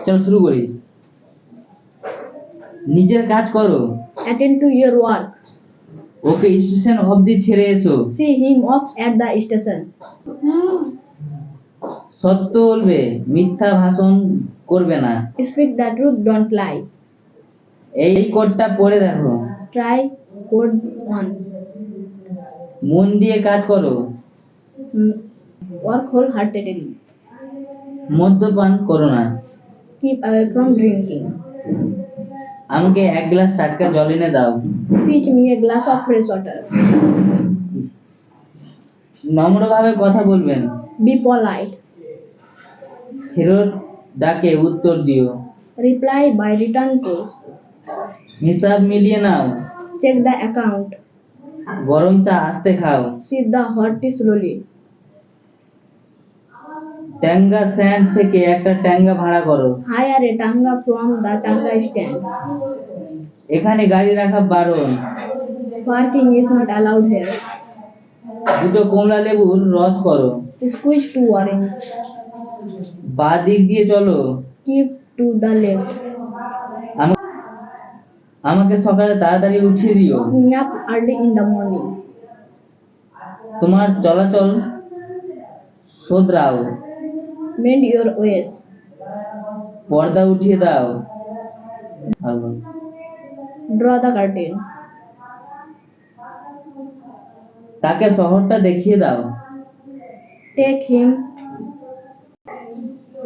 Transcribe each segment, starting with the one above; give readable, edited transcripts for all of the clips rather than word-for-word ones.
চল শুরু করি। নিজের কাজ করো। Attend to your work. Okay station অবধি ছেড়ে এসো। See him off at the station. সত্য বলবে, মিথ্যা ভাষণ করবে না। Speak the truth, don't lie. এই কোডটা পড়ে দেখো। Try code 1. মন দিয়ে কাজ করো। Work wholeheartedly. মদ্যপান করো না। Keep away from drinking. আমাকে এক গ্লাস টাটকা জল এনে দাও। Fetch me a glass of fresh water. নম্রভাবে কথা বলবেন। Be polite. ফেরত ডাকে উত্তর দিও। Reply by return post. হিসাব মিলিয়ে নাও। Check the account. গরম চা আস্তে খাও। Sip the hot tea slowly. Tonga stand থেকে একটা ট্যাঙ্গা ভাড়া করো। Hire a tanga from the tanga stand. এখানে গাড়ি রাখা বারণ। Parking is not allowed here. দুটো কমলা লেবুর রস করো। Squeeze 2 orange. বাঁ দিক দিয়ে চলো। Keep to the left. আমাকে সকালে তাড়াতাড়ি উঠিয়ে দিও। Wake me up early in the morning. তোমার চলাচল শোধরাও। Mend your ways. পর্দা উঠিয়ে দাও। Draw the curtain. তাকে শহরটা দেখিয়ে দাও। Take him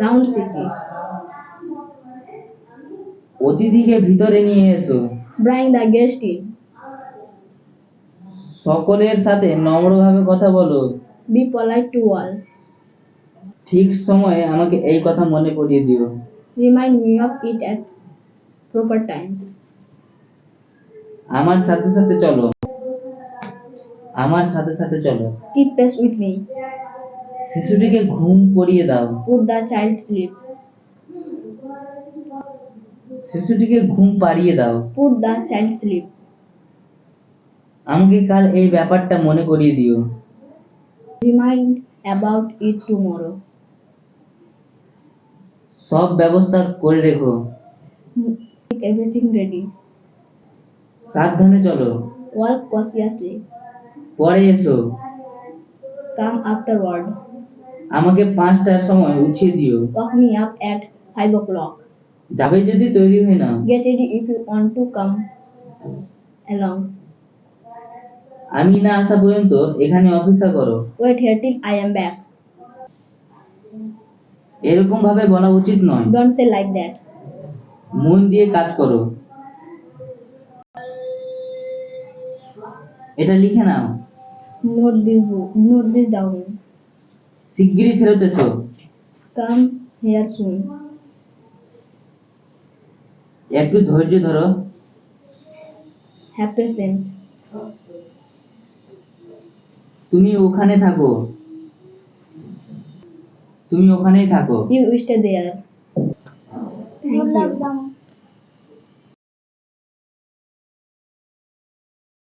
round city. অতিথিকে ভিতরে নিয়ে এসো। Bring the guest in. সকলের সাথে নম্রভাবে কথা বলো। Be polite to all. ঠিক সময়ে আমাকে এই কথা মনে করিয়ে দিও। Remind me of it at proper time. আমার সাথে সাথে চলো। আমার সাথে সাথে চলো। Keep pace with me. শিশুটিকে ঘুম পড়িয়ে দাও। Put the child sleep. শিশুটিকে ঘুম পাড়িয়ে দাও। Put the child sleep. আমাকে কাল এই ব্যাপারটা মনে করিয়ে দিও। Remind about it tomorrow. সব ব্যবস্থা করে রেখো। Make everything ready. সাবধানে চলো। Walk cautiously. পরে এসো। Come afterward. আমাকে 5টার সময় উঠিয়ে দিও। Wake me up at 5 o'clock. যাবে যদি তৈরি হয়ে নাও। Get ready if you want to come along. আমি না আসা পর্যন্ত এখানে অপেক্ষা করো। Wait here till I am back. এরকম ভাবে বলা উচিত নয়। Don't say like that. মন দিয়ে কাজ করো। এটা লিখে নাও। Note this down. শিগগিরই ফেরত এসো। Come here soon. একটু ধৈর্য ধরো। Have patience. তুমি ওখানে থাকো। তুমি ওখানেই থাকো। You stay there. Thank you.